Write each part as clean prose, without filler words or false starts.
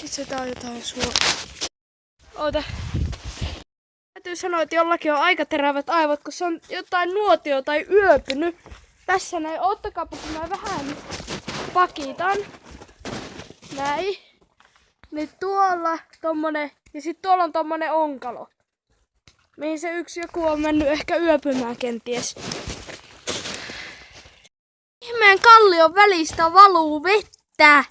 Itse tää on jotain Oota. Täytyy sanoa, että jollakin on aika terävät aivot, kun se on jotain nuotio tai yöpynyt. Tässä näin, oottakaapa kun mä vähän pakitan. Näin. Niin tuolla tommonen, ja sit tuolla on tommonen onkalo. Mihin se yksi joku on mennyt ehkä yöpymään kenties. Ihmeen kallion välistä valuu vettä.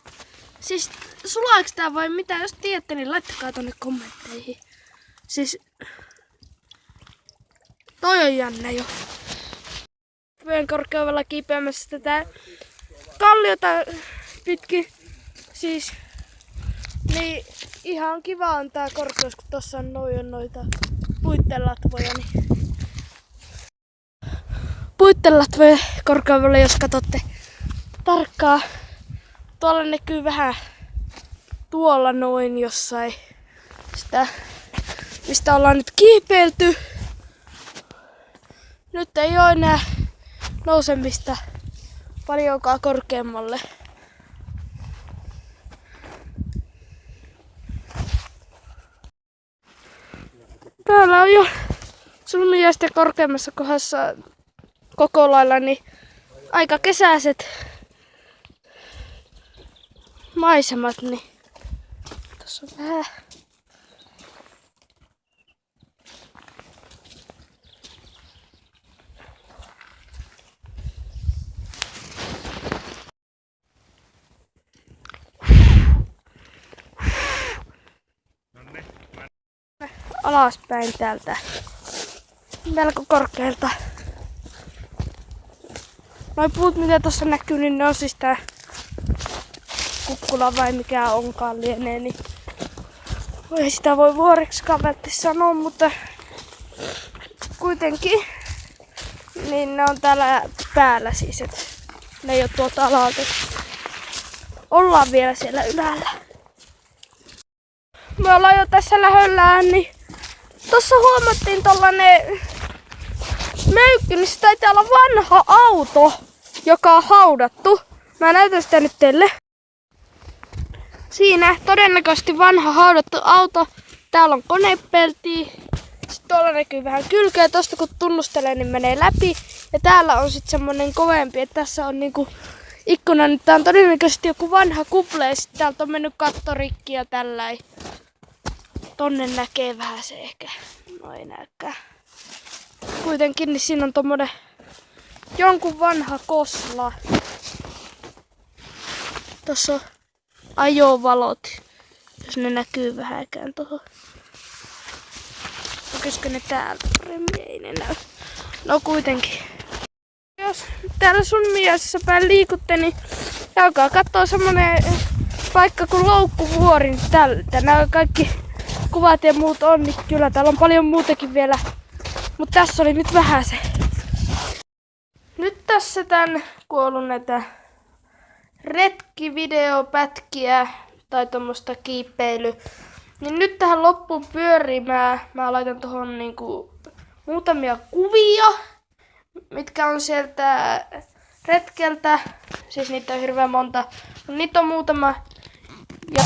Siis sulaaks tää vai mitä? Jos tiedätte, niin laittakaa tonne kommentteihin. Siis toi on jännä jo. Vyön korkeudella kiipeämässä tätä kalliota pitkin. Siis niin ihan kiva on tää korkeus, kun tossa on noita puittelatvoja. Niin puittelatvoja korkeudella, jos katsotte tarkkaan. Tuolla näkyy vähän tuolla noin jossain sitä, mistä ollaan nyt kiipeilty. Nyt ei oo enää nousemista paljonkaan korkeammalle. Täällä on jo Sulmiaisten korkeammassa kohdassa koko lailla niin aika kesäiset maisemat, niin tässä on vähän alaspäin täältä melko korkealta. Noi puut mitä tuossa näkyy, niin ne on siis tää kukkula vai mikä onkaan lienee, niin ei sitä voi vuoriksikaan välttämättä sanoa, mutta kuitenkin niin ne on täällä päällä siis, et ne ei oo tuolta alalta. Ollaan vielä siellä ylällä. Me ollaan jo tässä lähellään, niin tossa huomattiin tollanen möykky, niin se taitaa olla vanha auto, joka on haudattu. Mä näytän sitä nyt teille. Siinä todennäköisesti vanha haudattu auto. Täällä on konepeltiä. Sitten tuolla näkyy vähän kylkeä. Tosta kun tunnustelee, niin menee läpi. Ja täällä on sitten semmonen kovempi, että tässä on niinku ikkuna. Nyt tää on todennäköisesti joku vanha kuple. Ja sitten täältä on mennyt katto rikki ja tälläin. Tonne näkee vähän se ehkä. No ei näykään. Kuitenkin niin siinä on tommonen jonkun vanha kosla. Tossa on ajovalot, jos ne näkyy vähäkään tohon. Näkyisikö ne täältä paremmin? Ei ne näy. No kuitenkin. Jos täällä Sulmiaisessa päin liikutte, niin alkaa katsoa semmonen paikka kuin Loukkuvuori. Tältä nämä kaikki kuvat ja muut on, niin kyllä täällä on paljon muutakin vielä. Mutta tässä oli nyt vähän se. Nyt tässä tän, kun on ollut näitä retkivideopätkiä tai tommoista kiipeily, niin nyt tähän loppuun pyörimään mä laitan tohon niinku muutamia kuvia, mitkä on sieltä retkeltä. Siis niitä on hirveän monta. Niitä on muutama. Ja